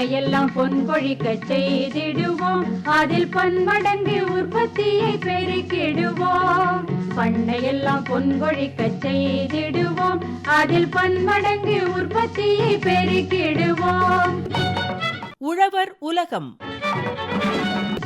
பண்ணையெல்லாம் பொன் பொழிக்க செய்திடுவோம், அதில் பன்மடங்கு உற்பத்தியை பெருக்கிடுவோம். பண்ணையெல்லாம் பொன் பொழிக்க செய்திடுவோம், அதில் பன்மடங்கு உற்பத்தியை பெருக்கிடுவோம். உழவர் உலகம்.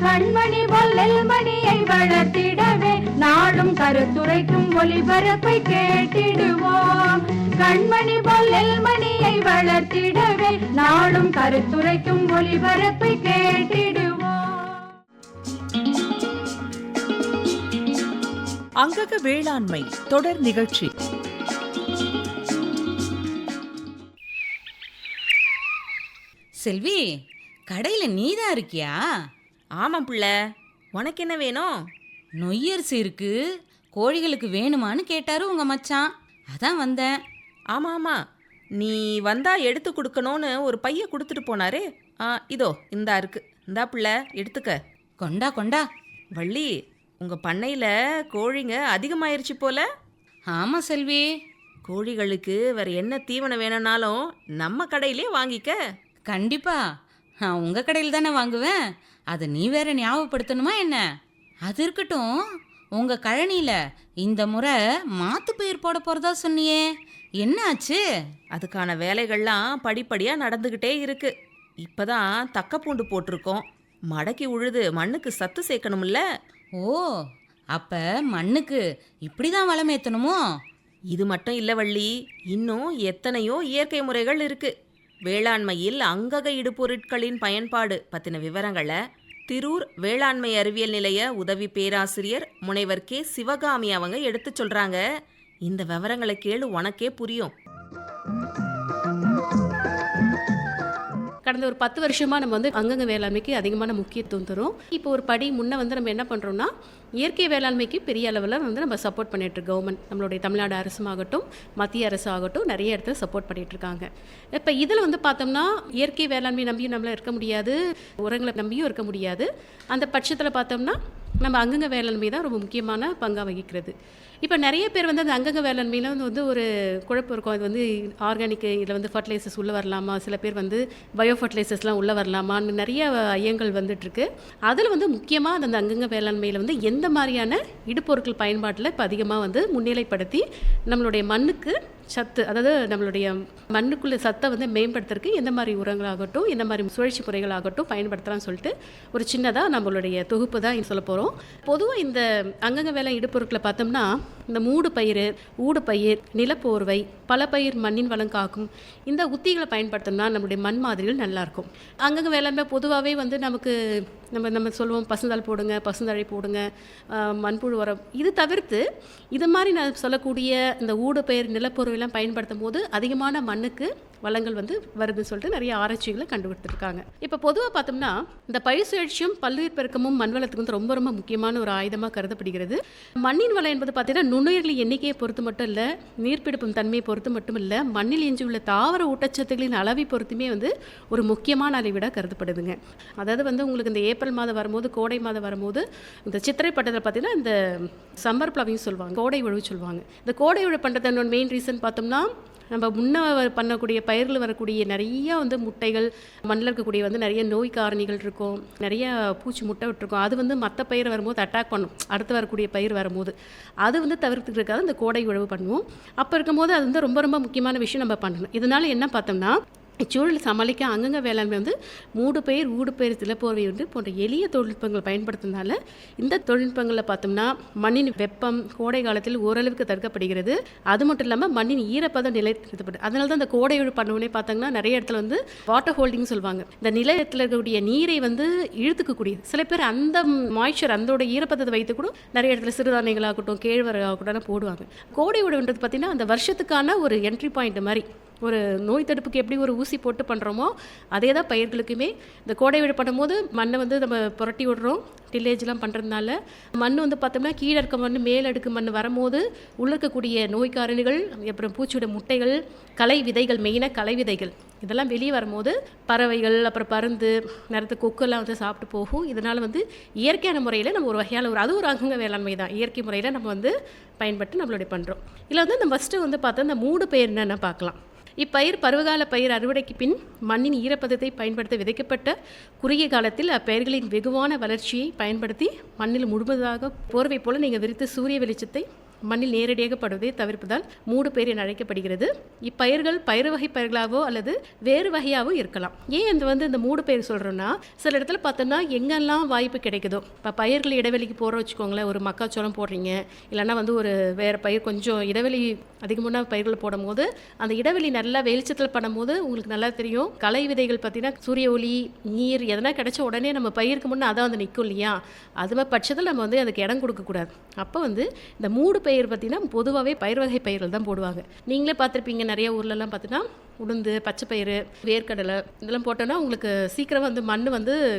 கண்மணி பொல்லல் மணியை வளர்த்திடவே நாடும் கருத்துரைக்கும் ஒளிபரப்பை கேட்டிடுவோம். கண்மணி பொல்லல் மணியை வளர்த்திடவே நாடும் கருத்துரைக்கும் ஒளிபரப்பை கேட்டிடுவோம். அங்கக வேளாண்மை தொடர் நிகழ்ச்சி. செல்வி, கடையில நீதான் இருக்கியா? ஆமாம் பிள்ளை, உனக்கு என்ன வேணும்? நொய்யரிசி இருக்கு, கோழிகளுக்கு வேணுமான்னு கேட்டாரு உங்க மச்சான், அதான் வந்தேன். ஆமாம் ஆமாம், நீ வந்தா எடுத்து கொடுக்கணும்னு ஒரு பைய கொடுத்துட்டு போனாரே. இதோ இந்தா இருக்கு, இந்தா பிள்ளை எடுத்துக்க. கொண்டா கொண்டா. வள்ளி, உங்கள் பண்ணையில் கோழிங்க அதிகமாயிருச்சு போல. ஆமாம் செல்வி. கோழிகளுக்கு வேறு என்ன தீவனம் வேணும்னாலும் நம்ம கடையிலே வாங்கிக்க. கண்டிப்பா, நான் உங்க கடையில் தானே வாங்குவேன். அதை நீ வேற ஞாபகப்படுத்தணுமா என்ன? அது இருக்கட்டும், உங்க கழனியில இந்த முறை மாத்து பயிர் போட போறதா சொன்னியே, என்ன ஆச்சு? அதுக்கான வேலைகள்லாம் படிப்படியாக நடந்துக்கிட்டே இருக்கு. இப்போதான் தக்கப்பூண்டு போட்டிருக்கோம். மடக்கி உழுது மண்ணுக்கு சத்து சேர்க்கணும்ல. ஓ, அப்ப மண்ணுக்கு இப்படிதான் வளம் ஏத்தணுமோ? இது மட்டும் இல்லை வள்ளி, இன்னும் எத்தனையோ இயற்கை முறைகள் இருக்கு. வேளாண்மையில் அங்கக இடுபொருட்களின் பயன்பாடு பற்றின விவரங்களை திரூர் வேளாண்மை அறிவியல் நிலைய உதவி பேராசிரியர் முனைவர் கே சிவகாமி அவங்க எடுத்து சொல்றாங்க. இந்த விவரங்களை கேளு, உனக்கே புரியும். கடந்த ஒரு 10 வருஷமாக நம்ம வந்து அங்கங்க வேளாண்மைக்கு அதிகமான முக்கியத்துவம் தரும். இப்போ ஒரு படி முன்னே வந்து நம்ம என்ன பண்ணுறோம்னா, இயற்கை வேளாண்மைக்கு பெரிய அளவில் வந்து நம்ம சப்போர்ட் பண்ணிகிட்ருக்கு. கவர்மெண்ட், நம்மளுடைய தமிழ்நாடு அரசாகட்டும் மத்திய அரசு ஆகட்டும் நிறைய இடத்துல சப்போர்ட் பண்ணிகிட்ருக்காங்க. இப்போ இதில் வந்து பார்த்தோம்னா, இயற்கை வேளாண்மை நம்பியும் நம்மளால் இருக்க முடியாது, உரங்களை நம்பியும் இருக்க முடியாது. அந்த பட்சத்தில் பார்த்தோம்னா நம்ம அங்கங்க வேளாண்மை தான் ரொம்ப முக்கியமான பங்காக வகிக்கிறது. இப்போ நிறைய பேர் வந்து அந்த அங்கங்க வேளாண்மையில் வந்து ஒரு குழப்பம் இருக்கும். அது வந்து ஆர்கானிக், இதில் வந்து ஃபர்டிலைசர்ஸ் உள்ளே வரலாமா, சில பேர் வந்து பயோ ஃபர்டிலைசர்ஸ்லாம் உள்ளே வரலாமான்னு நிறைய ஐயங்கள் வந்துட்டுருக்கு. அதில் வந்து முக்கியமாக அந்த அங்கங்க வேளாண்மையில் வந்து எந்த மாதிரியான இடுபொருட்கள் பயன்பாட்டில் இப்போ அதிகமாக வந்து முன்னிலைப்படுத்தி நம்மளுடைய மண்ணுக்கு சத்து, அதாவது நம்மளுடைய மண்ணுக்குள்ள சத்தை வந்து மேம்படுத்துறதுக்கு எந்த மாதிரி உரங்களாகட்டும், எந்த மாதிரி சுழற்சி முறைகளாகட்டும் பயன்படுத்தலாம்னு சொல்லிட்டு ஒரு சின்னதாக நம்மளுடைய தொகுப்பு தான் சொல்ல போகிறோம். பொதுவாக இந்த அங்கங்க வேலை இடுபொருட்களை பார்த்தோம்னா, இந்த மூடு பயிர், ஊடு பயிர், நிலப்போர்வை, பல பயிர் மண்ணின் வளம் காக்கும் இந்த உத்திகளை பயன்படுத்தணும்னா நம்மளுடைய மண் மாதிரிகள் நல்லாயிருக்கும். அங்கங்க வேளாண்மை பொதுவாகவே வந்து நமக்கு நம்ம சொல்லுவோம், பசுந்தாள் போடுங்க, பசுந்தழை போடுங்க, மண்புழு உரம். இது தவிர்த்து இது மாதிரி நான் சொல்லக்கூடிய இந்த ஊடு பயிர், நிலப்பொருவெல்லாம் பயன்படுத்தும் போது அதிகமான மண்ணுக்கு வளங்கள் வந்து வருதுன்னு சொல்லிட்டு நிறைய ஆராய்ச்சிகளை கண்டுபிடித்திருக்காங்க. இப்போ பொதுவாக பார்த்தோம்னா, இந்த பயிர் சுழற்சியும் பல்லுயிர் பெருக்கமும் மண் வளத்துக்கு வந்து ரொம்ப ரொம்ப முக்கியமான ஒரு ஆயுதமாக கருதப்படுகிறது. மண்ணின் வளம் என்பது பார்த்தீங்கன்னா நுண்ணுயிர்களின் எண்ணிக்கையை பொறுத்து மட்டும் இல்லை, நீர்ப்பிடிப்பும் தன்மையை பொறுத்து மட்டும் இல்லை, மண்ணில் எஞ்சியுள்ள தாவர ஊட்டச்சத்துக்களின் அளவை பொறுத்துமே வந்து ஒரு முக்கியமான அளவீடாக கருதப்படுதுங்க. அதாவது வந்து உங்களுக்கு இந்த ஏப்ரல் மாதம் வரும்போது, கோடை மாதம் வரும்போது, இந்த சித்திரை பட்டத்தில் பார்த்தீங்கன்னா இந்த சம்மர் பிளவிங் சொல்லுவாங்க, கோடை உழவு சொல்லுவாங்க. இந்த கோடை உழவு பண்ணுறதோட மெயின் ரீசன் பார்த்தோம்னா, நம்ம முன்ன பண்ணக்கூடிய பயிர்கள் வரக்கூடிய நிறைய வந்து முட்டைகள், மண்ணில் இருக்கக்கூடிய வந்து நிறைய நோய் காரணிகள் இருக்கும், நிறைய பூச்சி முட்டை விட்டுருக்கும். அது வந்து மற்ற பயிர் வரும்போது அட்டாக் பண்ணும், அடுத்து வரக்கூடிய பயிர் வரும்போது. அது வந்து தவிர்த்துக்கிறதுக்காக இந்த கோடை உழவு பண்ணுவோம். அப்போ இருக்கும்போது அது வந்து ரொம்ப ரொம்ப முக்கியமான விஷயம் நம்ம பண்ணணும். இதனால் என்ன பார்த்தோம்னா, இச்சூழலை சமாளிக்க அங்கங்க வேளாண்மை வந்து மூடு பயிர், ஊடு பயிர், நிலப்போர்வை வந்து போன்ற எளிய தொழில்நுட்பங்கள் பயன்படுத்துறதுனால இந்த தொழில்நுட்பங்களில் பார்த்தோம்னா மண்ணின் வெப்பம் கோடை காலத்தில் ஓரளவுக்கு தடுக்கப்படுகிறது. அது மட்டும் இல்லாமல் மண்ணின் ஈரப்பதம் நிலைநிறுத்தப்படுது. அதனால தான் இந்த கோடை உழவு பண்ணவுடனே பார்த்தோம்னா நிறைய இடத்துல வந்து வாட்டர் ஹோல்டிங் சொல்லுவாங்க. இந்த நிலத்தில் இருக்கக்கூடிய நீரை வந்து இழுத்துக்கக்கூடியது. சில பேர் அந்த மாய்ச்சர், அதோட ஈரப்பதத்தை வைத்து கூட நிறைய இடத்துல சிறுதானியங்களாகட்டும், கேழ்வரகாகட்டும் போடுவாங்க. கோடை உழவுன்றது பார்த்தீங்கன்னா அந்த வருஷத்துக்கான ஒரு என்ட்ரி பாயிண்ட் மாதிரி, ஒரு நோய் தடுப்புக்கு எப்படி ஒரு ஊசி போட்டு பண்ணுறோமோ அதே தான் பயிர்களுக்குமே. இந்த கோடை உழவு பண்ணும்போது மண்ணை வந்து நம்ம புரட்டி விடுறோம், டில்லேஜ்லாம் பண்ணுறதுனால மண் வந்து பார்த்தோம்னா கீழே இருக்க மண் மேல் அடுக்கு மண் வரும்போது உள்ள இருக்கக்கூடிய நோய் காரணிகள், அப்புறம் பூச்சியோட முட்டைகள், களை விதைகள், மெயினாக களை விதைகள் இதெல்லாம் வெளியே வரும்போது பறவைகள், அப்புறம் பருந்து, நிறைய கொக்கெல்லாம் வந்து சாப்பிட்டு போகும். இதனால் வந்து இயற்கையான முறையில் நம்ம ஒரு வகையான அது ஒரு அங்கங்க வேளாண்மை தான். இயற்கை முறையில் நம்ம வந்து பயன்பட்டு நம்மளுடைய பண்ணுறோம். இதில் வந்து இந்த ஃபஸ்ட்டு வந்து பார்த்தா இந்த மூடு பயிர் என்னென்ன பார்க்கலாம். இப்பயிர் பருவகால பயிர் அறுவடைக்கு பின் மண்ணின் ஈரப்பதத்தை பயன்படுத்த விதைக்கப்பட்ட குறுகிய காலத்தில் அப்பயிர்களின் வெகுவான வளர்ச்சியை பயன்படுத்தி மண்ணில் முழுவதாக போர்வை போல நீங்கள் விரித்து சூரிய வெளிச்சத்தை மண்ணில் நேரடியாக படுவதை தவிர்ப்பதால் மூடு பயிர் என அழைக்கப்படுகிறது. இப்பயிர்கள் பயிறு வகை பயிர்களாகவோ அல்லது வேறு வகையாகவோ இருக்கலாம். ஏன் இந்த மூடு பயிர் சொல்கிறோன்னா, சில இடத்துல பார்த்தோன்னா எங்கெல்லாம் வாய்ப்பு கிடைக்குதோ, இப்போ பயிர்கள் இடைவெளிக்கு போகிற வச்சுக்கோங்களேன், ஒரு மக்காச்சோளம் போடுறீங்க, இல்லைன்னா ஒரு வேறு பயிர் கொஞ்சம் இடைவெளி அதிகமான பயிர்கள் போடும் போது அந்த இடைவெளி நல்லா வெளிச்சத்தில் பண்ணும்போது உங்களுக்கு நல்லா தெரியும். களை விதைகள் பார்த்தீங்கன்னா சூரிய ஒளி நீர் எதனா கிடைச்ச உடனே நம்ம பயிருக்கு முன்னே அதான் நிற்கும் இல்லையா, அது மாதிரி பட்சத்தில் நம்ம அதுக்கு இடம் கொடுக்கக்கூடாது. அப்போ இந்த மூடு பயிர் பார்த்தீங்கன்னா பொதுவாகவே பயிர் வகை பயிர்கள் தான் போடுவாங்க. நீங்களே பார்த்துருப்பீங்க, நிறைய ஊர்லலாம் பார்த்தீங்கன்னா உளுந்து, பச்சை பயிறு, வேர்க்கடலை இதெல்லாம் போட்டோன்னா உங்களுக்கு சீக்கிரமாக மண்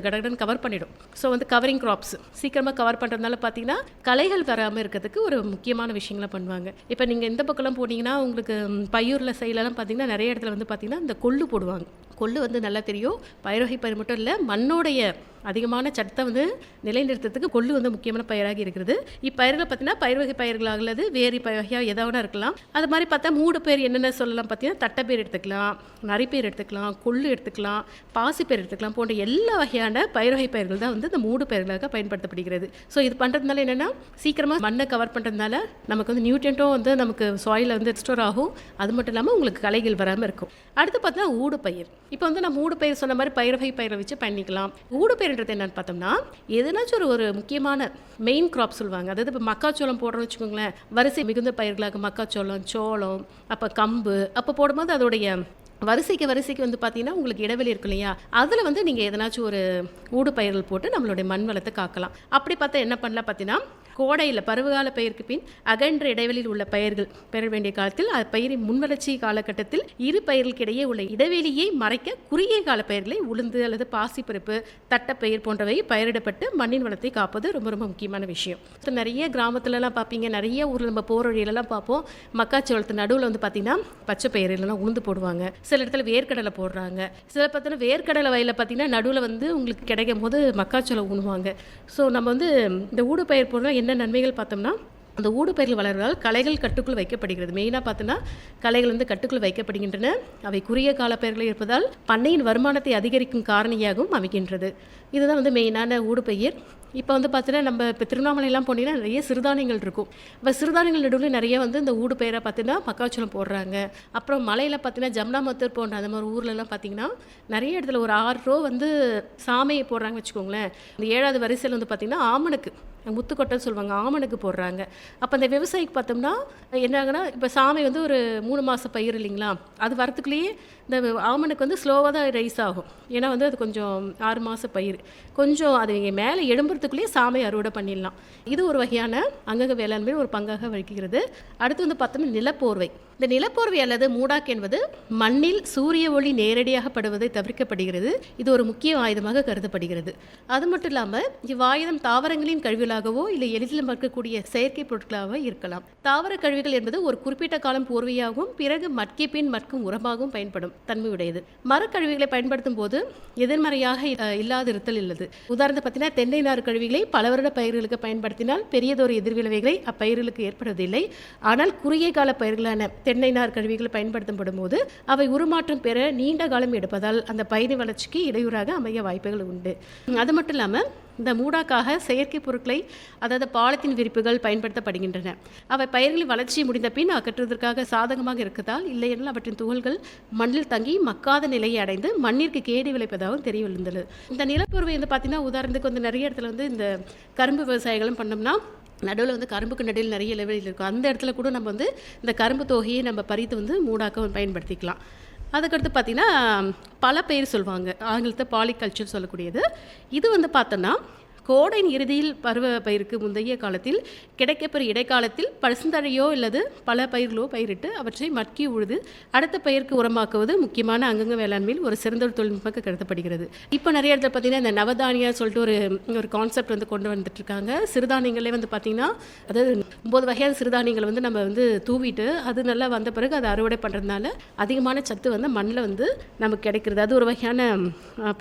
கடகடன் கவர் பண்ணிடும். ஸோ கவரிங் கிராப்ஸ் சீக்கிரமாக கவர் பண்ணுறதுனால பார்த்தீங்கன்னா களைகள் வராமல் இருக்கிறதுக்கு ஒரு முக்கியமான விஷயங்களை பண்ணுவாங்க. இப்போ நீங்கள் இந்த பக்கம்லாம் போனீங்கன்னா உங்களுக்கு பையூரில் சைட்லலாம் பார்த்தீங்கன்னா நிறைய இடத்துல பார்த்தீங்கன்னா இந்த கொள்ளு போடுவாங்க. கொள்ளு நல்லா தெரியும். பயிர் வகை பயிர் மட்டும் இல்லை, மண்ணோடைய அதிகமான சட்டத்தை நிலைநிறுத்தத்துக்கு கொள்ளு முக்கியமான பயிராக இருக்கிறது. இப்பயிர்கள் பார்த்தீங்கன்னா பயிர் வகை பயிர்களாக அல்லது வேறு வகையாக எதாவது இருக்கலாம். அது மாதிரி பார்த்தா மூடு பயிர் என்னென்ன சொல்லலாம் பார்த்தீங்கன்னா தட்டைப்பயிர் எடுத்துக்கலாம், நரிப்பயிர் எடுத்துக்கலாம், கொள்ளு எடுத்துக்கலாம், பாசிப்பயிர் எடுத்துக்கலாம் போன்ற எல்லா வகையான பயிர் வகை பயிர்கள் தான் இந்த மூடு பயிர்களாக பயன்படுத்தப்படுகிறது. ஸோ இது பண்ணுறதுனால என்னென்னா சீக்கிரமாக மண்ணை கவர் பண்ணுறதுனால நமக்கு நியூட்ரியன்ட்டும் நமக்கு சாயிலில் ஸ்டோர் ஆகும். அது மட்டும் இல்லாமல் உங்களுக்கு களைகள் வராமல் இருக்கும். அடுத்து பார்த்தா ஊடு பயிர். இப்போ நான் மூடு பயிர் சொன்ன மாதிரி பயிர் வகை பயிரை வச்சு பண்ணிக்கலாம். ஊடு பயிர்ன்றது என்னன்னு பார்த்தோம்னா, எதனாச்சும் ஒரு முக்கியமான மெயின் கிராப் சொல்லுவாங்க. அதாவது இப்போ மக்காச்சோளம் போடுறோம்னு வச்சுக்கோங்களேன், வரிசை மிகுந்த பயிர்களாக மக்காச்சோளம், சோளம், அப்போ கம்பு, அப்போ போடும்போது அதோடைய வரிசைக்கு பார்த்தீங்கன்னா உங்களுக்கு இடைவெளி இருக்கு இல்லையா, அதில் நீங்கள் எதனாச்சும் ஒரு ஊடு பயிர்கள் போட்டு நம்மளுடைய மண் வளத்தை காக்கலாம். அப்படி பார்த்தா என்ன பண்ணலாம் பார்த்தீங்கன்னா, கோடையில் பருவகால பயிருக்கு பின் அகன்ற இடைவெளியில் உள்ள பயிர்கள் பெற வேண்டிய காலத்தில் பயிரின் முன்வளர்ச்சி காலகட்டத்தில் இரு பயிர்களுக்கு இடையே உள்ள இடைவெளியை மறைக்க குறுகிய கால பயிர்களை உளுந்து அல்லது பாசிப்பருப்பு, தட்டைப்பயிர் போன்றவை பயிரிடப்பட்டு மண்ணின் வளத்தை காப்பது ரொம்ப ரொம்ப முக்கியமான விஷயம். நிறைய கிராமத்துலலாம் பார்ப்பீங்க, நிறைய ஊரில் நம்ம போகிற வழியிலலாம் பார்ப்போம், மக்காச்சோளத்து நடுவில் பார்த்தீங்கன்னா பச்சை பயிர் இல்லைன்னா உளுந்து போடுவாங்க. சில இடத்துல வேர்க்கடலை போடுறாங்க. சில பார்த்தீங்கன்னா வேர்க்கடலை வயலில் பார்த்தீங்கன்னா நடுவில் உங்களுக்கு கிடைக்கும் போது மக்காச்சோளம் உண்ணுவாங்க. ஸோ நம்ம இந்த ஊடு பயிர் போடுறோம். என்ன நன்மைகள் பார்த்தோம்னா, அந்த ஊடு பயிர்கள் வளர்வதால் களைகள் கட்டுக்குள் வைக்கப்படுகிறது. மெயினாக பார்த்தோன்னா களைகள் கட்டுக்குள் வைக்கப்படுகின்றன. அவை குறுகிய கால பயிர்கள் இருப்பதால் பண்ணையின் வருமானத்தை அதிகரிக்கும் காரணியாகவும் அமைக்கின்றது. இதுதான் மெயினான ஊடு பயிர். இப்போ பார்த்தீங்கன்னா நம்ம இப்போ திருவண்ணாமலையெல்லாம் போனீங்கன்னா நிறைய சிறுதானியங்கள் இருக்கும். இப்போ சிறுதானியங்கள் நடுவில் நிறைய இந்த ஊடு பயிரை பார்த்தீங்கன்னா மக்காச்சோளம் போடுறாங்க. அப்புறம் மலையில் பார்த்தீங்கன்னா ஜம்னாமத்தூர் போன்ற அந்த மாதிரி ஊர்லலாம் பார்த்தீங்கன்னா நிறைய இடத்துல ஒரு 6 ரோ சாமையை போடுறாங்கன்னு வச்சுக்கோங்களேன். இந்த 7வது வரிசையில் பார்த்தீங்கன்னா ஆமணக்கு, முத்துக்கொட்டைன்னு சொல்லுவாங்க, ஆமணக்கு போடுறாங்க. அப்போ அந்த விவசாயிக்கு பார்த்தோம்னா என்ன ஆகுனா, இப்போ சாமை ஒரு 3 மாத பயிர் இல்லைங்களா, அது வரத்துக்குள்ளேயே இந்த ஆமணக்கு ஸ்லோவாக தான் ரைஸ் ஆகும். ஏன்னா அது கொஞ்சம் 6 மாத பயிர், கொஞ்சம் அது மேலே எழும்புறதுக்குள்ளேயே சாமை அறுவடை பண்ணிடலாம். இது ஒரு வகையான அங்கக வேளாண்மை ஒரு பங்காக வகிக்கிறது. அடுத்து பார்த்தோம்னா நிலப்போர்வை. இந்த நிலப்போர்வை அல்லது மூடாக்கு என்பது மண்ணில் சூரிய ஒளி நேரடியாக படுவதை தவிர்க்கப்படுகிறது. இது ஒரு முக்கிய ஆயுதமாக கருதப்படுகிறது. அது மட்டும் இல்லாமல் இவ்வாயுதம் தாவரங்களின் கழிவுகளாகவோ இல்லை எளிதில் மறக்கக்கூடிய செயற்கை பொருட்களாக இருக்கலாம். தாவர கழிவுகள் என்பது ஒரு குறிப்பிட்ட காலம் போர்வையாகவும் பிறகு மட்கிய பின் மட்கும் உரமாகவும் பயன்படும் தன்மை உடையது. மரக்கழிவுகளை பயன்படுத்தும் போது எதிர்மறையாக இல்லாதிருத்தல் உள்ளது. உதாரணத்தை பார்த்தீங்கன்னா தென்னை நார் கழிவுகளை பல வருட பயிர்களுக்கு பயன்படுத்தினால் பெரியதொரு எதிர்விளைவுகளை அப்பயிர்களுக்கு ஏற்படுவதில்லை. ஆனால் குறுகிய கால பயிர்களான தென்னை நார் கழிவுகளை பயன்படுத்தப்படும் போது அவை உருமாற்றம் பெற நீண்ட காலம் எடுப்பதால் அந்த பயிர் வளர்ச்சிக்கு இடையூறாக அமைய வாய்ப்புகள் உண்டு. அது மட்டும் இல்லாமல் இந்த மூடாக்காக செயற்கை பொருட்களை, அதாவது பாலித்தீன் விரிப்புகள் பயன்படுத்தப்படுகின்றன. அவை பயிர்களின் வளர்ச்சி முடிந்த பின் அகற்றுவதற்காக சாதகமாக இருக்கதால், இல்லையெனில் அவற்றின் துகள்கள் மண்ணில் தங்கி மக்காத நிலையை அடைந்து மண்ணிற்கு கேடு விளைப்பதாகவும் தெரிய விழுந்தது. இந்த நிலப்பொருவை பார்த்தீங்கன்னா உதாரணத்துக்கு நிறைய இடத்துல இந்த கரும்பு விவசாயிகளும் பண்ணோம்னா நடுவில் கரும்புக்கு நடுவில் நிறைய லெவலில் இருக்கும். அந்த இடத்துல கூட நம்ம இந்த கரும்பு தொகையை நம்ம பறித்து மூடாக்க பயன்படுத்திக்கலாம். அதுக்கடுத்து பார்த்திங்கன்னா பல பயிர் சொல்லுவாங்க, ஆங்கிலத்தை பாலிகல்ச்சர் சொல்லக்கூடியது. இது பார்த்தோன்னா கோடையின் இறுதியில் பருவ பயிருக்கு முந்தைய காலத்தில் கிடைக்கப்பெறும் இடைக்காலத்தில் பசுந்தழையோ அல்லது பல பயிர்களோ பயிரிட்டு அவற்றை மட்கி உழுது அடுத்த பயிருக்கு உரமாக்குவது முக்கியமான அங்கங்க வேளாண்மையில் ஒரு சிறந்த தொழில்நுட்பமாக கருதப்படுகிறது. இப்போ நிறைய இடத்துல பார்த்தீங்கன்னா இந்த நவதானியா சொல்லிட்டு ஒரு கான்செப்ட் கொண்டு வந்துட்டு இருக்காங்க. சிறுதானியங்களே பார்த்தீங்கன்னா அதாவது 9 வகையான சிறுதானியங்களை நம்ம தூவிட்டு அது நல்லா வந்த பிறகு அதை அறுவடை பண்ணுறதுனால அதிகமான சத்து மண்ணில் நமக்கு கிடைக்கிறது. அது ஒரு வகையான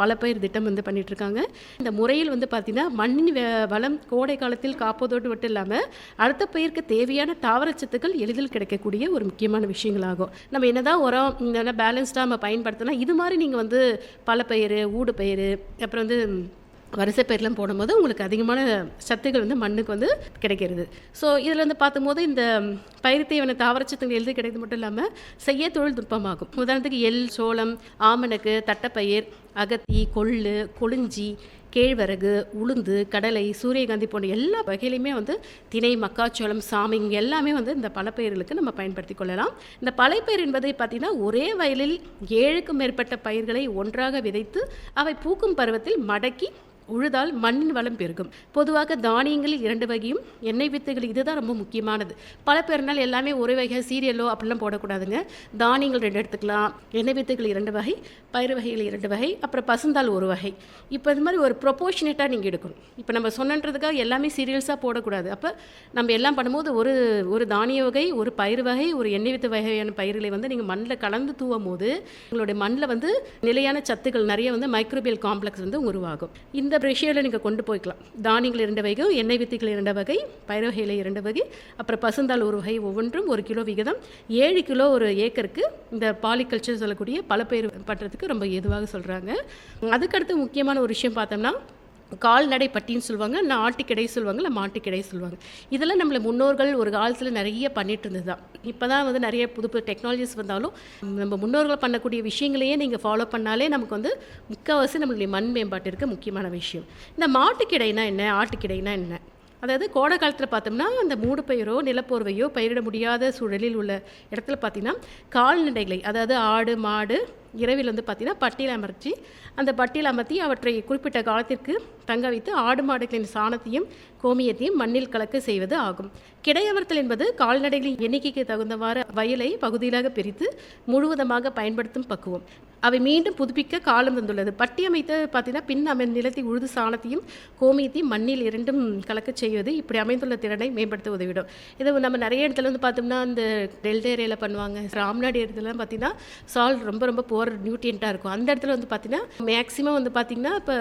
பல பயிர் திட்டம் பண்ணிட்டு இருக்காங்க. இந்த முறையில் பார்த்தீங்கன்னா மண்ணின் வளம் கோடை காலத்தில் காப்பதோடு மட்டும் இல்லாமல் அடுத்த பயிருக்கு தேவையான தாவரச்சத்துக்கள் எளிதில் கிடைக்கக்கூடிய ஒரு முக்கியமான விஷயங்களாகும். நம்ம என்னதான் உரம் இந்த பேலன்ஸ்டாக நம்ம பயன்படுத்தினா இது மாதிரி நீங்கள் வந்து பலப்பயிறு, ஊடு பயிறு, அப்புறம் வந்து வரிசை பயிரெலாம் போடும்போது உங்களுக்கு அதிகமான சத்துக்கள் வந்து மண்ணுக்கு வந்து கிடைக்கிறது. ஸோ இதில் வந்து பார்க்கும்போது இந்த பயிர் தேவையான தாவரச்சத்துக்கள் எழுதி கிடைக்கிறது மட்டும் இல்லாமல் செய்ய தொழில்நுட்பமாகும். உதாரணத்துக்கு எள், சோளம், ஆமணக்கு, தட்டைப்பயிர், அகத்தி, கொள்ளு, கொளிஞ்சி, கேழ்வரகு, உளுந்து, கடலை, சூரியகாந்தி போன்ற எல்லா வகையிலையுமே வந்து திணை, மக்காச்சோளம், சாமை எல்லாமே வந்து இந்த பலப்பயிர்களுக்கு நம்ம பயன்படுத்தி கொள்ளலாம். இந்த பலைப்பயிர் என்பதை பார்த்திங்கன்னா ஒரே வயலில் 7க்கும் மேற்பட்ட பயிர்களை ஒன்றாக விதைத்து அவை பூக்கும் பருவத்தில் மடக்கி உழுதால் மண்ணின் வளம் பெருகும். பொதுவாக தானியங்களில் 2 வகையும், எண்ணெய் வித்துகள் இதுதான் ரொம்ப முக்கியமானது. பல பேர்னால் எல்லாமே ஒரே வகை சீரியலோ அப்படிலாம் போடக்கூடாதுங்க. தானியங்கள் 2 எடுத்துக்கலாம், எண்ணெய் வித்துகள் 2 வகை, பயிர் வகைகள் 2 வகை, அப்புறம் பசுந்தாள் 1 வகை. இப்போ இது மாதிரி ஒரு ப்ரொபோர்ஷனேட்டாக நீங்கள் எடுக்கணும். இப்போ நம்ம சொன்னன்றதுக்காக எல்லாமே சீரியல்ஸாக போடக்கூடாது. அப்போ நம்ம எல்லாம் பண்ணும்போது ஒரு தானிய வகை, ஒரு பயிர் வகை, ஒரு எண்ணெய் வித்து வகையான பயிர்களை வந்து நீங்கள் மண்ணில் கலந்து தூவும் போது உங்களுடைய மண்ணில் வந்து நிலையான சத்துக்கள் நிறைய வந்து மைக்ரோபியல் காம்ப்ளெக்ஸ் வந்து உருவாகும். இந்த ரேஷியோவில் நீங்கள் கொண்டு போய்க்கலாம். தானியங்கள் 2 வகை, எண்ணெய் வித்துக்கள் 2 வகை, பயிர் வகையில் 2 வகை, அப்புறம் பசுந்தாள் 1 வகை, ஒவ்வொன்றும் 1 கிலோ விகிதம். 7 கிலோ ஒரு ஏக்கருக்கு இந்த பாலிகல்ச்சர் சொல்லக்கூடிய பலப்பயிர் பண்ணுறதுக்கு ரொம்ப ஏதுவாக சொல்கிறாங்க. அதுக்கடுத்து முக்கியமான ஒரு விஷயம் பார்த்தோம்னா கால்நடை பட்டின்னு சொல்லுவாங்க, இல்லை ஆட்டுக்கிடை சொல்லுவாங்க, இல்லை மாட்டுக்கிடை சொல்லுவாங்க. இதெல்லாம் நம்மளை முன்னோர்கள் ஒரு காலத்தில் நிறைய பண்ணிட்டு இருந்தது தான். இப்போ தான் வந்து நிறைய புது புது டெக்னாலஜிஸ் வந்தாலும் நம்ம முன்னோர்கள் பண்ணக்கூடிய விஷயங்களையே நீங்கள் ஃபாலோ பண்ணாலே நமக்கு வந்து முக்கால்வாசி நம்மளுடைய மண் மேம்பாட்டிற்கு முக்கியமான விஷயம். இந்த மாட்டுக்கிடைனா என்ன, ஆட்டுக்கிடைனா என்ன? அதாவது கோடை காலத்தில் பார்த்தோம்னா அந்த மூடு பயிரோ நிலப்போர்வையோ பயிரிட முடியாத சூழலில் உள்ள இடத்துல பார்த்திங்கன்னா கால்நடைகளை, அதாவது ஆடு, மாடு இரவில் வந்து பார்த்திங்கன்னா பட்டியல் அமர்த்தி அந்த பட்டியல் அமர்த்தி அவற்றை குறிப்பிட்ட காலத்திற்கு தங்க வைத்து ஆடு மாடுகளின் சாணத்தையும் கோமியத்தையும் மண்ணில் கலக்க செய்வது ஆகும். கிடையமர்த்தல் என்பது கால்நடைகளின் எண்ணிக்கைக்கு தகுந்தவாறு வயலை பகுதியிலாக பிரித்து முழுவதமாக பயன்படுத்தும் பக்குவம். அவை மீண்டும் புதுப்பிக்க காலம் தந்துள்ளது. பட்டி அமைத்து பார்த்தீங்கன்னா பின் நிலத்தை உழுது சாணத்தையும் கோமியத்தையும் மண்ணில் 2ம் கலக்க செய்வது இப்படி அமைந்துள்ள திறனை மேம்படுத்த உதவிடும். இதை நம்ம நிறைய இடத்துல வந்து பார்த்தோம்னா இந்த டெல்டா ஏரியாவில் பண்ணுவாங்க. ராம்நாடு இடத்துலலாம் பார்த்தீங்கன்னா சால் ரொம்ப ரொம்ப போர் நியூட்ரியண்ட்டாக இருக்கும். அந்த இடத்துல வந்து பார்த்தீங்கன்னா மேக்ஸிமம் வந்து பார்த்திங்கன்னா இப்போ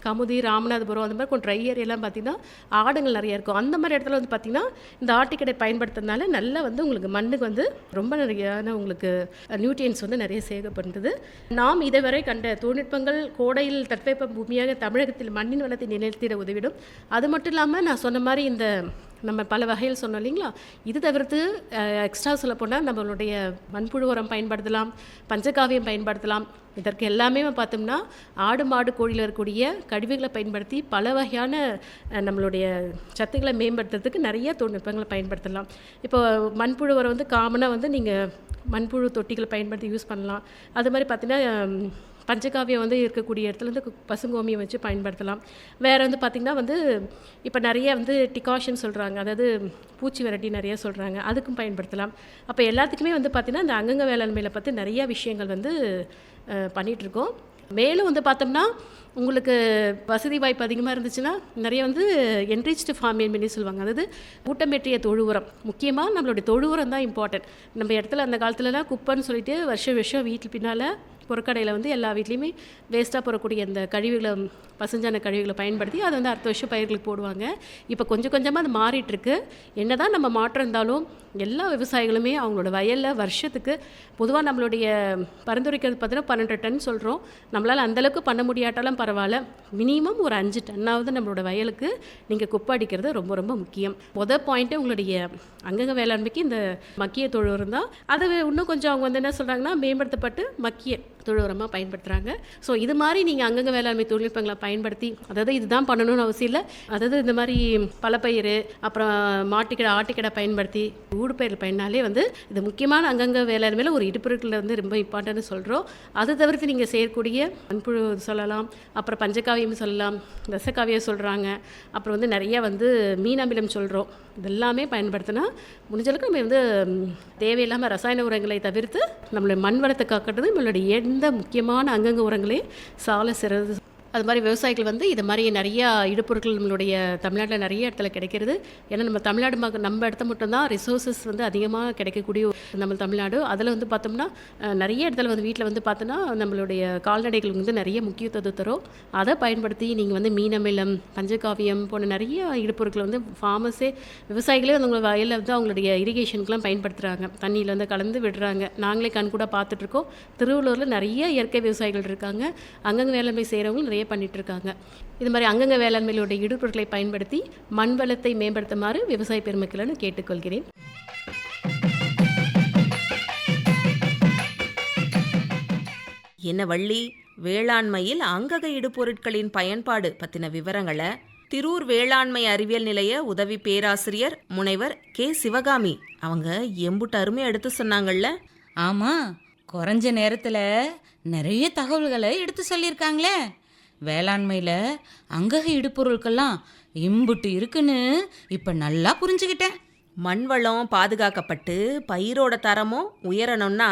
கமுதி, ராமநாதபுரம் அந்த மாதிரி கொஞ்சம் ட்ரை ஏரியாலாம் பார்த்திங்கன்னா ஆடுங்கள் நிறைய இருக்கும். அந்த மாதிரி இடத்துல வந்து பார்த்திங்கன்னா இந்த ஆட்டுக்கடை பயன்படுத்துறதுனால நல்லா வந்து உங்களுக்கு மண்ணுக்கு வந்து ரொம்ப நிறையான உங்களுக்கு நியூட்ரியன்ஸ் வந்து நிறைய சேகப்படுது. நாம் இதுவரை கண்ட தொழில்நுட்பங்கள் கோடையில் தட்பவெப்ப பூமியாக தமிழகத்தில் மண்ணின் வளத்தை நிலைத்திட உதவிடும். அது மட்டும் இல்லாமல் நான் சொன்ன மாதிரி இந்த நம்ம பல வகையில் சொன்னோம் இல்லைங்களா, இது தவிர்த்து எக்ஸ்ட்ரா சொல்ல போனால் நம்மளுடைய மண்புழு உரம் பயன்படுத்தலாம், பஞ்சகாவியம் பயன்படுத்தலாம். இதற்கு எல்லாமே பார்த்தோம்னா ஆடு, மாடு, கோழியில் இருக்கக்கூடிய கழிவுகளை பயன்படுத்தி பல வகையான நம்மளுடைய சத்துக்களை மேம்படுத்துறதுக்கு நிறைய தொழில்நுட்பங்களை பயன்படுத்தலாம். இப்போ மண்புழு உரம் வந்து காமனாக வந்து நீங்கள் மண்புழு தொட்டிகளை பயன்படுத்தி யூஸ் பண்ணலாம். அது மாதிரி பார்த்தீங்கன்னா பஞ்சகாவியம் வந்து இருக்கக்கூடிய இடத்துல வந்து பசுங்கோமியம் வச்சு பயன்படுத்தலாம். வேறு வந்து பார்த்திங்கன்னா வந்து இப்போ நிறைய வந்து டிகாஷன் சொல்கிறாங்க, அதாவது பூச்சி விரட்டி நிறைய சொல்கிறாங்க, அதுக்கும் பயன்படுத்தலாம். அப்போ எல்லாத்துக்குமே வந்து பார்த்திங்கன்னா இந்த அங்கங்க வேளாண்மையில் பற்றி நிறையா விஷயங்கள் வந்து பண்ணிகிட்ருக்கோம். மேலும் வந்து பார்த்தோம்னா உங்களுக்கு வசதி வாய்ப்பு அதிகமாக இருந்துச்சுன்னா நிறைய வந்து என்ரிச்டு ஃபார்மிங் சொல்லுவாங்க, அதாவது ஊட்டமேற்றிய தொழு உரம். முக்கியமாக நம்மளுடைய தொழு உரம் தான் இம்பார்ட்டன்ட். நம்ம இடத்துல அந்த காலத்துலலாம் குப்பைன்னு சொல்லிட்டு வருஷம் வீட்டு பின்னால் பொருட்கடையில் வந்து எல்லா வீட்லேயுமே வேஸ்ட்டாக போடக்கூடிய அந்த கழிவுகளை, பசுஞ்சான கழிவுகளை பயன்படுத்தி அதை வந்து அடுத்த வருஷம் பயிர்களுக்கு போடுவாங்க. இப்போ கொஞ்சம் கொஞ்சமாக அது மாறிட்டுருக்கு. என்ன தான் நம்ம மாற்றம் இருந்தாலும் எல்லா விவசாயிகளுமே அவங்களோட வயலில் வருஷத்துக்கு பொதுவாக நம்மளுடைய பரிந்துரைக்கிறது பார்த்தீங்கன்னா 12 டன் சொல்கிறோம். நம்மளால் அந்தளவுக்கு பண்ண முடியாட்டாலும் பரவாயில்ல, மினிமம் ஒரு 5 டன்னாவது நம்மளோட வயலுக்கு நீங்கள் குப்பை அடிக்கிறது ரொம்ப ரொம்ப முக்கியம். பாயிண்ட்டு உங்களுடைய அங்கங்க வேளாண்மைக்கு இந்த மக்கிய தொழு உரம் தான். அதை இன்னும் கொஞ்சம் அவங்க வந்து என்ன சொல்கிறாங்கன்னா மேம்படுத்தப்பட்டு மக்கிய தொழு உரமாக பயன்படுத்துகிறாங்க. ஸோ இது மாதிரி நீங்கள் அங்கங்க வேளாண்மை தொழில்நுட்பங்களை பயன்படுத்தி, அதாவது இதுதான் பண்ணணும்னு அவசியம் இல்லை, அதாவது இந்த மாதிரி பலப்பயிர், அப்புறம் மாட்டுக்கிடை, ஆட்டுக்கிடை பயன்படுத்தி ஊடுபயிர் பயனாலே வந்து இது முக்கியமான அங்கங்க வேளாண்மையில் ஒரு இடுப்பொருட்களில் வந்து ரொம்ப இம்பார்ட்டன்ட்னு சொல்கிறோம். அது தவிர்த்து நீங்கள் செய்யக்கூடிய மண்புழு சொல்லலாம், அப்புறம் பஞ்சகாவியம் சொல்லலாம், ரசகாவியம் சொல்கிறாங்க, அப்புறம் வந்து நிறைய வந்து மீன் அமிலம் சொல்கிறோம். இதெல்லாமே பயன்படுத்தினா முடிஞ்சளவுக்கு நம்ம வந்து தேவையில்லாமல் ரசாயன உரங்களை தவிர்த்து நம்மளுடைய மண் வளத்தை காக்கிறது நம்மளுடைய எந்த முக்கியமான அங்கங்க உரங்களே சால சிறந்த. அது மாதிரி விவசாயிகள் வந்து இது மாதிரி நிறைய இடுபொருட்கள் நம்மளுடைய தமிழ்நாட்டில் நிறைய இடத்துல கிடைக்கிறது. ஏன்னா நம்ம தமிழ்நாடு நம்ம இடத்த மட்டும்தான் ரிசோர்ஸஸ் வந்து அதிகமாக கிடைக்கக்கூடிய நம்ம தமிழ்நாடு. அதில் வந்து பார்த்தோம்னா நிறைய இடத்துல வந்து வீட்டில் வந்து பார்த்தோன்னா நம்மளுடைய கால்நடைகள் வந்து நிறைய முக்கியத்துவம் தரும். அதை பயன்படுத்தி நீங்கள் வந்து மீனமிலம், பஞ்சகாவியம் போன்ற நிறைய இடுபொருட்களை வந்து ஃபார்மஸே விவசாயிகளே வந்து உங்கள் வயலில் வந்து அவங்களுடைய இரிகேஷனுக்குலாம் பயன்படுத்துகிறாங்க. தண்ணியில் வந்து கலந்து விடுறாங்க. நாங்களே கண் கூட பார்த்துட்ருக்கோம். திருவள்ளூரில் நிறைய இயற்கை விவசாயிகள் இருக்காங்க. அங்கங்கே வேளாண்மை செய்கிறவங்களும் நிறைய பண்ணிட்டு இருக்காங்க. இது மாதிரி அங்கங்கே வேளாண்மையிலுடைய இடுபொருட்களை பயன்படுத்தி மண் வளத்தை மேம்படுத்துமாறு விவசாய பெருமக்களை கேட்டுக்கொள்கிறேன். என்ன வள்ளி, வேளாண்மையில் அங்கக இடுபொருட்களின் பயன்பாடு பற்றின விவரங்களை திரூர் வேளாண்மை அறிவியல் நிலைய உதவி பேராசிரியர் முனைவர் கே. சிவகாமி அவங்க எம்புட்டு அருமையாக எடுத்து சொன்னாங்கல்ல. ஆமாம், குறைஞ்ச நேரத்தில் நிறைய தகவல்களை எடுத்து சொல்லியிருக்காங்களே. வேளாண்மையில் அங்கக இடுபொருட்கள்லாம் இம்புட்டு இருக்குன்னு இப்போ நல்லா புரிஞ்சுக்கிட்டேன். மண் வளம் பாதுகாக்கப்பட்டு பயிரோட தரமும் உயரணும்னா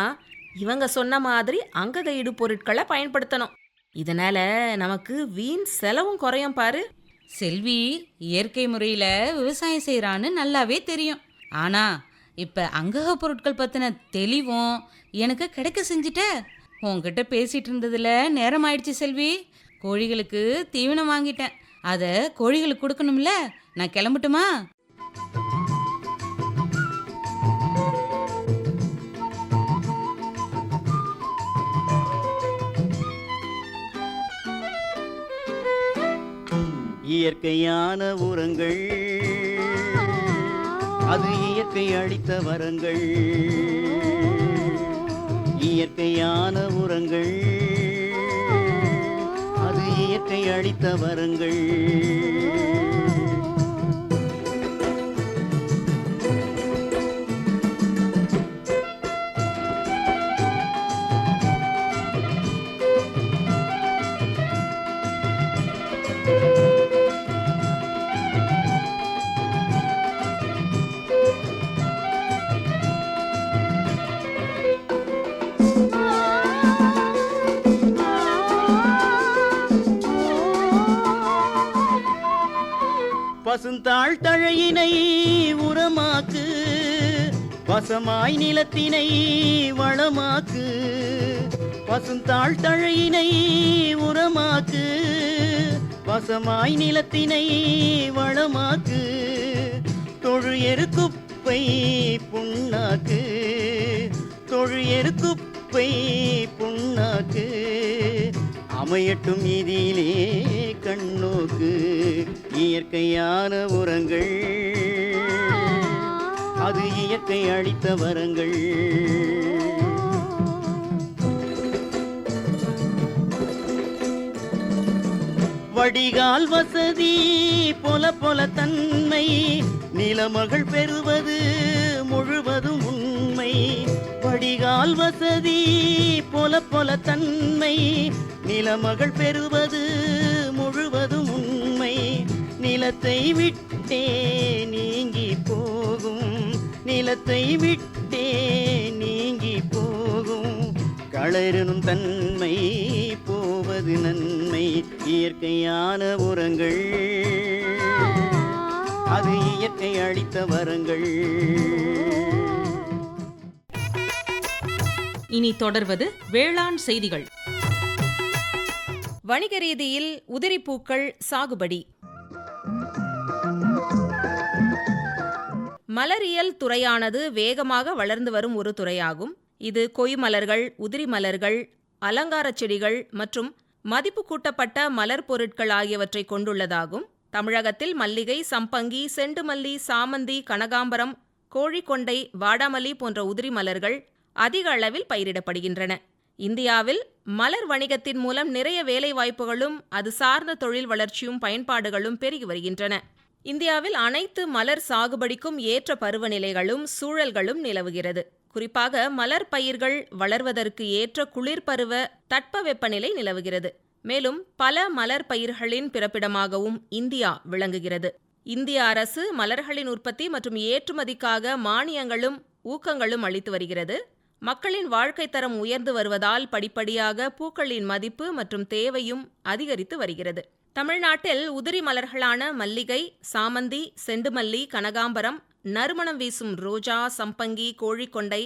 இவங்க சொன்ன மாதிரி அங்கக இடுபொருட்களை பயன்படுத்தணும். இதனால நமக்கு வீண் செலவும் குறையும் பாரு. செல்வி இயற்கை முறையில் விவசாயம் செய்கிறான்னு நல்லாவே தெரியும். ஆனால் இப்போ அங்கக பொருட்கள் பற்றின தெளிவும் எனக்கு கிடைக்க செஞ்சிட்ட. உன்கிட்ட பேசிகிட்டு இருந்ததில் நேரம் ஆயிடுச்சு செல்வி. கோழிகளுக்கு தீவனம் வாங்கிட்டேன். அதை கோழிகளுக்கு கொடுக்கணும்ல. நான் கிளம்பட்டுமா? இயற்கையான உரங்கள் அது இயற்கை அளித்த வரங்கள். இயற்கையான உரங்கள் அது இயற்கை அளித்த வரங்கள். பசுந்தாள் தழையினை உரமாக்கு, வசமாய் நிலத்தினை வளமாக்கு. பசுந்தாள் தழையினை உரமாக்கு, வசமாய் நிலத்தினை வளமாக்கு. தொழு எரு குப்பை புண்ணாக்கு, தொழு எரு குப்பை புண்ணாக்கு. அமையட்டும் இதிலே கண்ணோக்கு. இயற்கையான உரங்கள் அது இயற்கை அளித்த வரங்கள். வடிகால் வசதி பொல பொல தன்மை, நிலமகள் பெறுவது முழுவதும் உண்மை. வடிகால் வசதி பொல பொல தன்மை, நிலமகள் பெறுவது முழுவதும் உண்மை. நிலத்தை விட்டே நீங்கி போகும், நிலத்தை விட்டே நீங்கி போகும். களரும் தன்மை போவது நன்மை. இயற்கையான உரங்கள் அது இயற்கை அளித்த வரங்கள். இனி தொடர்வது வேளாண் செய்திகள். வணிக ரீதியில் உதிரிப்பூக்கள் சாகுபடி. மலரியல் துறையானது வேகமாக வளர்ந்து வரும் ஒரு துறையாகும். இது கொய் மலர்கள், உதிரி மலர்கள், அலங்கார செடிகள் மற்றும் மதிப்பு கூட்டப்பட்ட மலர் பொருட்கள் ஆகியவற்றை கொண்டுள்ளதாகும். தமிழகத்தில் மல்லிகை, சம்பங்கி, செண்டுமல்லி, சாமந்தி, கனகாம்பரம், கோழிக்கொண்டை, வாடாமல்லி போன்ற உதிரி மலர்கள் அதிக அளவில் பயிரிடப்படுகின்றன. இந்தியாவில் மலர் வணிகத்தின் மூலம் நிறைய வேலை வாய்ப்புகளும் அது சார்ந்த தொழில் வளர்ச்சியும் பயன்பாடுகளும் பெருகி வருகின்றன. இந்தியாவில் அனைத்து மலர் சாகுபடிக்கும் ஏற்ற பருவநிலைகளும் சூழல்களும் நிலவுகிறது. குறிப்பாக மலர் பயிர்கள் வளர்வதற்கு ஏற்ற குளிர்பருவ தட்பவெப்பநிலை நிலவுகிறது. மேலும் பல மலர் பயிர்களின் பிறப்பிடமாகவும் இந்தியா விளங்குகிறது. இந்திய அரசு மலர்களின் உற்பத்தி மற்றும் ஏற்றுமதிக்காக மானியங்களும் ஊக்கங்களும் அளித்து வருகிறது. மக்களின் வாழ்க்கை தரம் உயர்ந்து வருவதால் படிப்படியாக பூக்களின் மதிப்பு மற்றும் தேவையும் அதிகரித்து வருகிறது. தமிழ்நாட்டில் உதிரி மலர்களான மல்லிகை, சாமந்தி, செண்டுமல்லி, கனகாம்பரம், நறுமணம் வீசும் ரோஜா, சம்பங்கி, கோழிக்கொண்டை,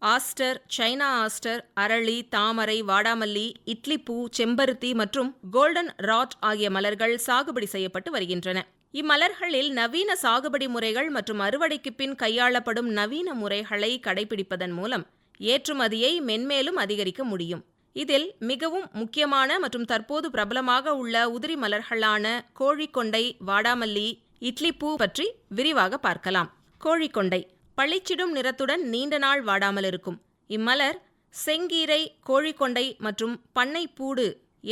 ஆஸ்டர், சைனா ஆஸ்டர், அரளி, தாமரை, வாடாமல்லி, இட்லிப்பூ, செம்பருத்தி மற்றும் கோல்டன் ராட் ஆகிய மலர்கள் சாகுபடி செய்யப்பட்டு வருகின்றன. இம்மலர்களில் நவீன சாகுபடி முறைகள் மற்றும் அறுவடைக்கு பின் கையாளப்படும் நவீன முறைகளை கடைபிடிப்பதன் மூலம் ஏற்றுமதியை மென்மேலும் அதிகரிக்க முடியும். இதில் மிகவும் முக்கியமான மற்றும் தற்போது பிரபலமாக உள்ள உதிரி மலர்களான கோழிக்கொண்டை, வாடாமல்லி, இட்லிப்பூ பற்றி விரிவாக பார்க்கலாம். கோழிக்கொண்டை பளிச்சிடும் நிறத்துடன் நீண்ட நாள் வாடாமல் இருக்கும். இம்மலர் செங்கீரை, கோழிக்கொண்டை மற்றும் பண்ணைப்பூடு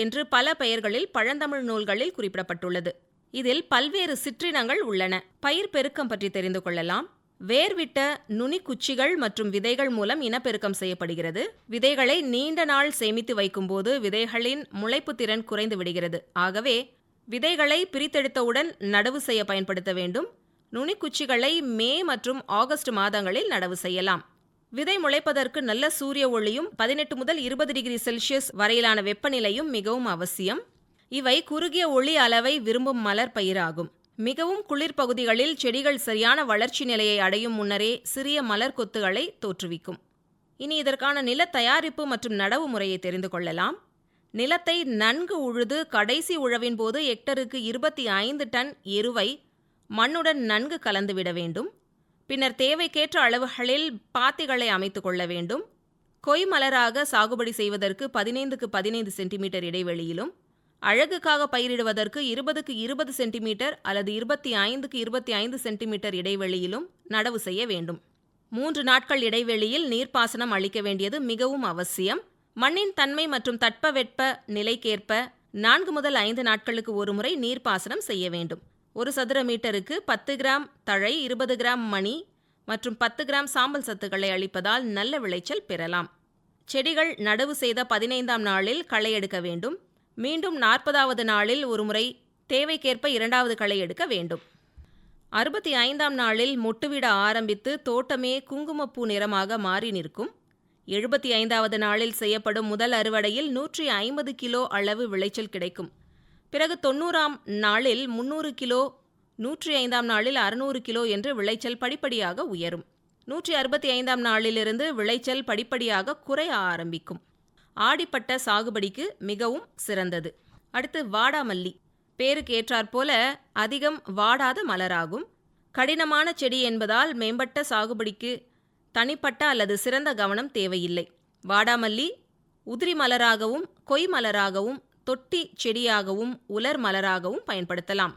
என்று பல பெயர்களில் பழந்தமிழ் நூல்களில் குறிப்பிடப்பட்டுள்ளது. இதில் பல்வேறு சிற்றினங்கள் உள்ளன. பயிர் பெருக்கம் பற்றி தெரிந்து கொள்ளலாம். வேர்விட்ட நுனிக்குச்சிகள் மற்றும் விதைகள் மூலம் இனப்பெருக்கம் செய்யப்படுகிறது. விதைகளை நீண்ட நாள் சேமித்து வைக்கும்போது விதைகளின் முளைப்பு திறன் குறைந்து விடுகிறது. ஆகவே விதைகளை பிரித்தெடுத்தவுடன் நடவு செய்ய பயன்படுத்த வேண்டும். நுனிக்குச்சிகளை மே மற்றும் ஆகஸ்ட் மாதங்களில் நடவு செய்யலாம். விதை முளைப்பதற்கு நல்ல சூரிய ஒளியும் 18 முதல் 20 டிகிரி செல்சியஸ் வரையிலான வெப்பநிலையும் மிகவும் அவசியம். இவை குறுகிய ஒளி அளவை விரும்பும் மலர் பயிராகும். மிகவும் குளிர் பகுதிகளில் செடிகள் சரியான வளர்ச்சி நிலையை அடையும் முன்னரே சிறிய மலர் கொத்துகளை தோற்றுவிக்கும். இனி இதற்கான நில தயாரிப்பு மற்றும் நடவு முறையை தெரிந்து கொள்ளலாம். நிலத்தை நன்கு உழுது கடைசி உழவின் போது ஹெக்டருக்கு 25 டன் எருவை மண்ணுடன் நன்கு கலந்துவிட வேண்டும். பின்னர் தேவைக்கேற்ற அளவுகளில் பாத்திகளை அமைத்துக் கொள்ள வேண்டும். கொய் மலராக சாகுபடி செய்வதற்கு 15க்கு 15 சென்டிமீட்டர் இடைவெளியிலும், அழகுக்காக பயிரிடுவதற்கு 20க்கு 20 சென்டிமீட்டர் அல்லது 25க்கு 25 சென்டிமீட்டர் இடைவெளியிலும் நடவு செய்ய வேண்டும். 3 நாட்கள் இடைவெளியில் நீர்ப்பாசனம் அளிக்க வேண்டியது மிகவும் அவசியம். மண்ணின் தன்மை மற்றும் தட்பவெட்ப நிலைக்கேற்ப 4 முதல் 5 நாட்களுக்கு ஒருமுறை நீர்ப்பாசனம் செய்ய வேண்டும். 1 சதுர மீட்டருக்கு 10 கிராம் தழை, 20 கிராம் மணி மற்றும் 10 கிராம் சாம்பல் சத்துக்களை அளிப்பதால் நல்ல விளைச்சல் பெறலாம். செடிகள் நடவு செய்த 15ஆம் நாளில் களை எடுக்க வேண்டும். மீண்டும் 40வது நாளில் ஒருமுறை தேவைக்கேற்ப 2வது களை எடுக்க வேண்டும். 65ஆம் நாளில் மொட்டுவிட ஆரம்பித்து தோட்டமே குங்குமப்பூ நிறமாக மாறி நிற்கும். 75வது நாளில் செய்யப்படும் முதல் அறுவடையில் 150 கிலோ அளவு விளைச்சல் கிடைக்கும். பிறகு 90ஆம் நாளில் 300 கிலோ, 105ஆம் நாளில் 600 கிலோ என்று விளைச்சல் படிப்படியாக உயரும். 165ஆம் நாளிலிருந்து விளைச்சல் படிப்படியாக குறைய ஆரம்பிக்கும். ஆடிப்பட்ட சாகுபடிக்கு மிகவும் சிறந்தது. அடுத்து வாடாமல்லி. பேருக்கு ஏற்றாற்போல அதிகம் வாடாத மலராகும். கடினமான செடி என்பதால் மேம்பட்ட சாகுபடிக்கு தனிப்பட்ட அல்லது சிறந்த கவனம் தேவையில்லை. வாடாமல்லி உதிரி மலராகவும், கொய் மலராகவும், தொட்டி செடியாகவும், உலர் மலராகவும் பயன்படுத்தலாம்.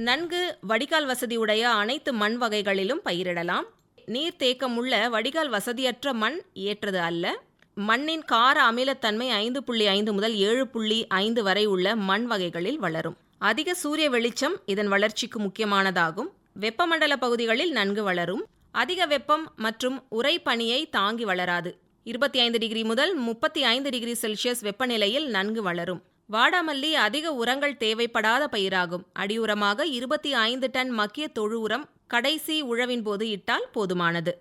நன்கு வடிகால் வசதியுடைய அனைத்து மண் வகைகளிலும் பயிரிடலாம். நீர் தேக்கமுள்ள வடிகால் வசதியற்ற மண் ஏற்றது அல்ல. மண்ணின் கார அமிலத்தன்மை 5.5 முதல் 7.5 வரை உள்ள மண் வகைகளில் வளரும். அதிக சூரிய வெளிச்சம் இதன் வளர்ச்சிக்கு முக்கியமானதாகும். வெப்பமண்டல பகுதிகளில் நன்கு வளரும். அதிக வெப்பம் மற்றும் உறை பனியை தாங்கி வளராது. 25 டிகிரி முதல் 35 டிகிரி செல்சியஸ் வெப்பநிலையில் நன்கு வளரும். வாடாமல்லி அதிக உரங்கள் தேவைப்படாத பயிராகும். அடியுரமாக 25 டன் மக்கிய தொழு உரம் கடைசி உழவின் போது இட்டால் போதுமானது.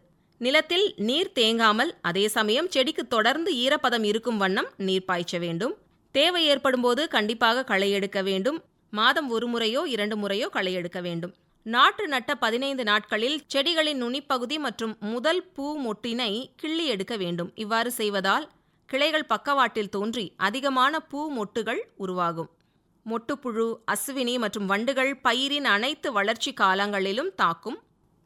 நிலத்தில் நீர் தேங்காமல், அதே சமயம் செடிக்கு தொடர்ந்து ஈரப்பதம் இருக்கும் வண்ணம் நீர் பாய்ச்ச வேண்டும். தேவை ஏற்படும் போது கண்டிப்பாக களை எடுக்க வேண்டும். மாதம் 1 முறையோ 2 முறையோ களை எடுக்க வேண்டும். நாற்று நட்ட 15 நாட்களில் செடிகளின் நுனிப்பகுதி மற்றும் முதல் பூ மொட்டினை கிள்ளி எடுக்க வேண்டும். இவ்வாறு செய்வதால் கிளைகள் பக்கவாட்டில் தோன்றி அதிகமான பூ மொட்டுகள் உருவாகும். மொட்டுப்புழு, அசுவினி மற்றும் வண்டுகள் பயிரின் அனைத்து வளர்ச்சி காலங்களிலும் தாக்கும்.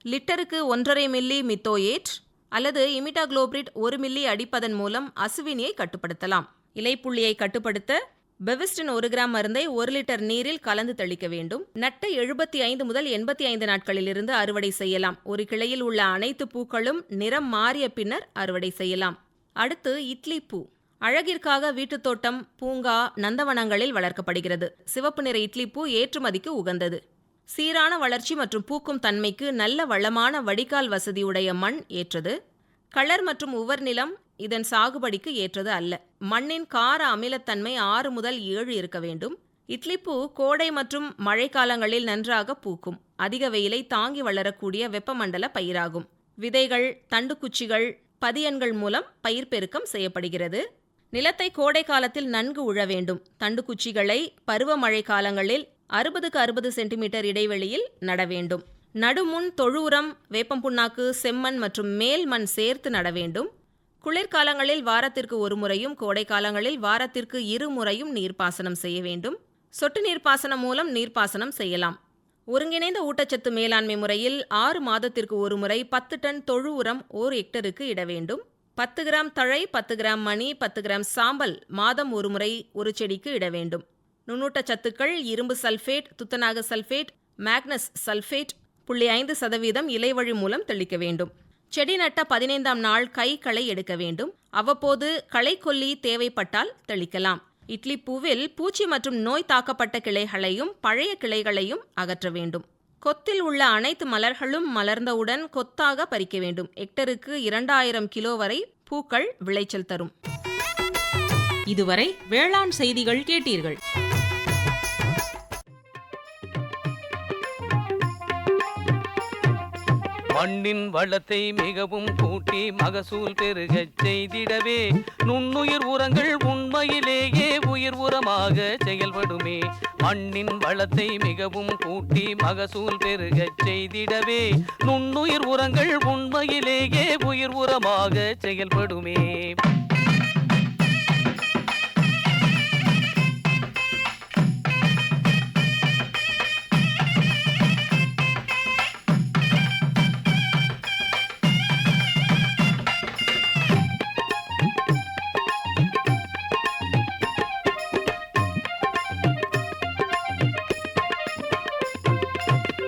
லிட்டருக்கு 1.5 மில்லி மித்தோயேட் அல்லது இமிடாகுளோபிரிட் 1 மில்லி அடிப்பதன் மூலம் அசுவினியை கட்டுப்படுத்தலாம். இலைப்புள்ளியை கட்டுப்படுத்த பெவிஸ்டின் 1 கிராம் மருந்தை 1 லிட்டர் நீரில் கலந்து தெளிக்க வேண்டும். நட்ட 75 முதல் 85 நாட்களிலிருந்து அறுவடை செய்யலாம். ஒரு கிளையில் உள்ள அனைத்து பூக்களும் நிறம் மாறிய பின்னர் அறுவடை செய்யலாம். அடுத்து இட்லிப்பூ. அழகிற்காக வீட்டுத் தோட்டம், பூங்கா, நந்தவனங்களில் வளர்க்கப்படுகிறது. சிவப்பு நிற இட்லிப்பூ ஏற்றுமதிக்கு உகந்தது. சீரான வளர்ச்சி மற்றும் பூக்கும் தன்மைக்கு நல்ல வளமான வடிகால் வசதியுடைய மண் ஏற்றது. களர் மற்றும் உவர் நிலம் இதன் சாகுபடிக்கு ஏற்றது அல்ல. மண்ணின் கார அமிலத்தன்மை 6 முதல் 7 இருக்க வேண்டும். இட்லிப்பூ கோடை மற்றும் மழைக்காலங்களில் நன்றாக பூக்கும். அதிக வெயிலை தாங்கி வளரக்கூடிய வெப்பமண்டல பயிராகும். விதைகள், தண்டுக்குச்சிகள், பதியன்கள் மூலம் பயிர் பெருக்கம் செய்யப்படுகிறது. நிலத்தை கோடை காலத்தில் நன்கு உழ வேண்டும். தண்டுக்குச்சிகளை பருவமழை காலங்களில் 60க்கு 60 சென்டிமீட்டர் இடைவெளியில் நட வேண்டும். நடுமுன் தொழு உரம், வேப்பம் புண்ணாக்கு, செம்மண் மற்றும் மேல் மண் சேர்த்து நட வேண்டும். குளிர்காலங்களில் வாரத்திற்கு ஒரு முறையும் கோடை காலங்களில் வாரத்திற்கு 2 முறையும் நீர்ப்பாசனம் செய்ய வேண்டும். சொட்டு நீர்ப்பாசனம் மூலம் நீர்ப்பாசனம் செய்யலாம். ஒருங்கிணைந்த ஊட்டச்சத்து மேலாண்மை முறையில் 6 மாதத்திற்கு ஒரு முறை 10 டன் தொழு உரம் 1 ஹெக்டருக்கு இட வேண்டும். 10 கிராம் தழை, 10 கிராம் மணி, 10 கிராம் சாம்பல் மாதம் ஒரு முறை ஒரு செடிக்கு இட வேண்டும். நுண்ணூட்டச்சத்துக்கள் இரும்பு சல்ஃபேட், துத்தநாக சல்ஃபேட், மேக்னஸ் சல்ஃபேட் 0.5% இலைவழி மூலம் தெளிக்க வேண்டும். செடி நட்ட 15ஆம் நாள் களை எடுக்க வேண்டும். அவ்வப்போது களைக்கொல்லி தேவைப்பட்டால் தெளிக்கலாம். இட்லி பூவில் பூச்சி மற்றும் நோய் தாக்கப்பட்ட கிளைகளையும் பழைய கிளைகளையும் அகற்ற வேண்டும். கொத்தில் உள்ள அனைத்து மலர்களும் மலர்ந்தவுடன் கொத்தாக பறிக்க வேண்டும். ஹெக்டருக்கு 2000 கிலோ வரை பூக்கள் விளைச்சல் தரும். இதுவரை வேளாண் செய்திகள் கேட்டீர்கள். மண்ணின் வளத்தை மிகவும் கூட்டி மகசூல் பெருகச் செய்திடவே நுண்ணுயிர் உரங்கள் உண்மையிலேயே உயிர் உரமாக செயல்படுமே. மண்ணின் வளத்தை மிகவும் கூட்டி மகசூல் பெருகச் செய்திடவே நுண்ணுயிர் உரங்கள் உண்மையிலேயே உயிர் உரமாக செயல்படுமே.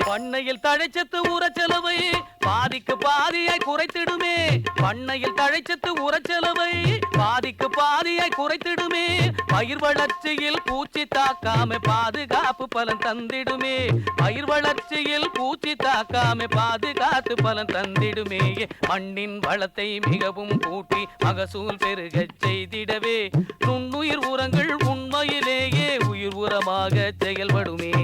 பண்ணையில் தழைச்சத்து உரச்செலவை பாதிக்கு பாதியாய் குறைத்திடுமே. பண்ணையில் தழைச்சத்து உரச்செலவை பாதிக்கு பாதியாய் குறைத்திடுமே. பயிர் வளர்ச்சியில் பூச்சி தாக்காம பாதுகாப்பு பலன் தந்திடுமே. பயிர் வளர்ச்சியில் பூச்சி தாக்காம பாதுகாத்து பலன் தந்திடுமே. மண்ணின் வளத்தை மிகவும் கூட்டி மகசூல் பெருகச் செய்திடவே நுண்ணுயிர் உரங்கள் உண்மையிலேயே உயிர் உரமாக செயல்படுமே.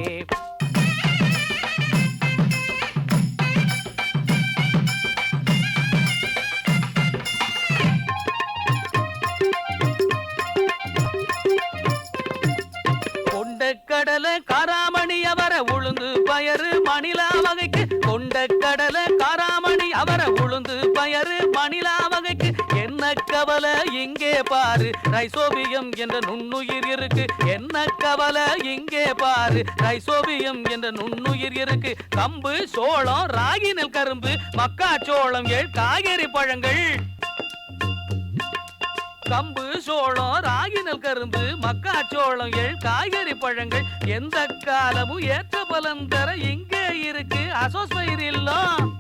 கடலை காராமணி அவர உளுந்து பயறு மணிலா வகைக்கு கொண்ட கடலை காராமணி அவர உளுந்து பயறு மணிலா வகைக்கு என்ன கவலை இங்கே பாரு ரைசோபியம் என்ற நுண்ணுயிர் இருக்கு. என்ன கவலை இங்கே பாரு ரைசோபியம் என்ற நுண்ணுயிர் இருக்கு. கம்பு, சோளம், ராகி, நெல், கரும்பு, மக்காச்சோளம், காய்கறி பழங்கள். கம்பு, சோளம், ராகி, நெல், கரும்பு, மக்காச்சோளம், காய்கறி பழங்கள் எந்த காலமும் ஏற்ற பலன் தர இங்கே இருக்கு அசோஸ்பைரில்லம்.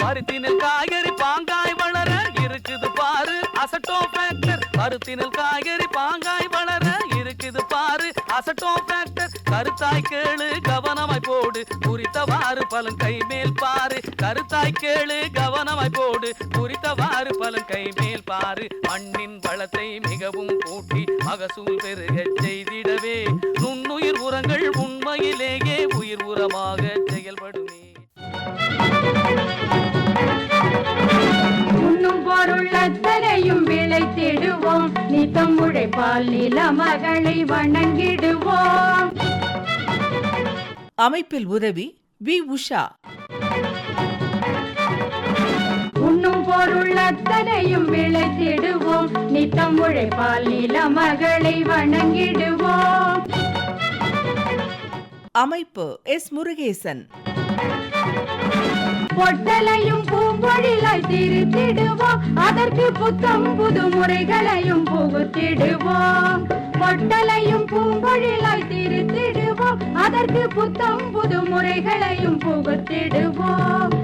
பருத்தி நெல் காய்கறி பாங்காய் வளர இருக்குது பாரு அசட்டோபேக்டர். பருத்தி நெல் காய்கறி பாங்காய் வளர இருக்குது பாரு அசட்டோபேக்டர். கருத்தாய் கேளு கவனமாய் போடு குறித்தவாறு பலன் கைமேல் பாரு. கருத்தாய் கேளு கவனமாய் போடு குறித்தவாறு பலன் கைமேல் பாரு. மண்ணின் வளத்தை மிகவும் கூட்டி மகசூல் பெருகச் செய்திடவே நுண்ணுயிர் உரங்கள் உண்மையிலேயே உயிர் உரமாக செயல்படுமே. உண்ணும் பொருள் அத்தனையும் விளைத்திடுவோம். நித்தம் உழைப்பால் நில மகளை வணங்கிடுவோம். அமைப்பில் உதவி வி. உஷா. உண்ணும் பொருள் அத்தனையும் விளைத்திடுவோம். நித்தம் உழைப்பால் நில மகளை வணங்கிடுவோம். அமைப்பு எஸ். முருகேசன். பொட்டலையும் பூம்பொழிலாய் திருத்திடுவோம். அதற்கு புத்தம் புது முறைகளையும் புகுத்திடுவோம். பொட்டலையும் பூம்பொழிலாய் திருத்திடுவோம். அதற்கு புத்தம் புது முறைகளையும் புகுத்திடுவோம்.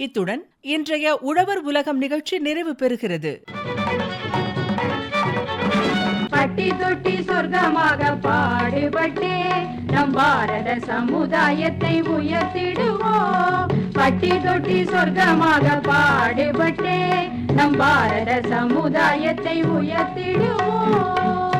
இத்துடன் இன்றைய உழவர் உலகம் நிகழ்ச்சி நிறைவு பெறுகிறது. பட்டி தொட்டி சொர்க்கமாக பாடுபட்டே நம் பாரத சமுதாயத்தை உயர்த்திடுவோம். பட்டி தொட்டி சொர்க்கமாக பாடுபட்டே நம் பாரத சமுதாயத்தை உயர்த்திடுவோம்.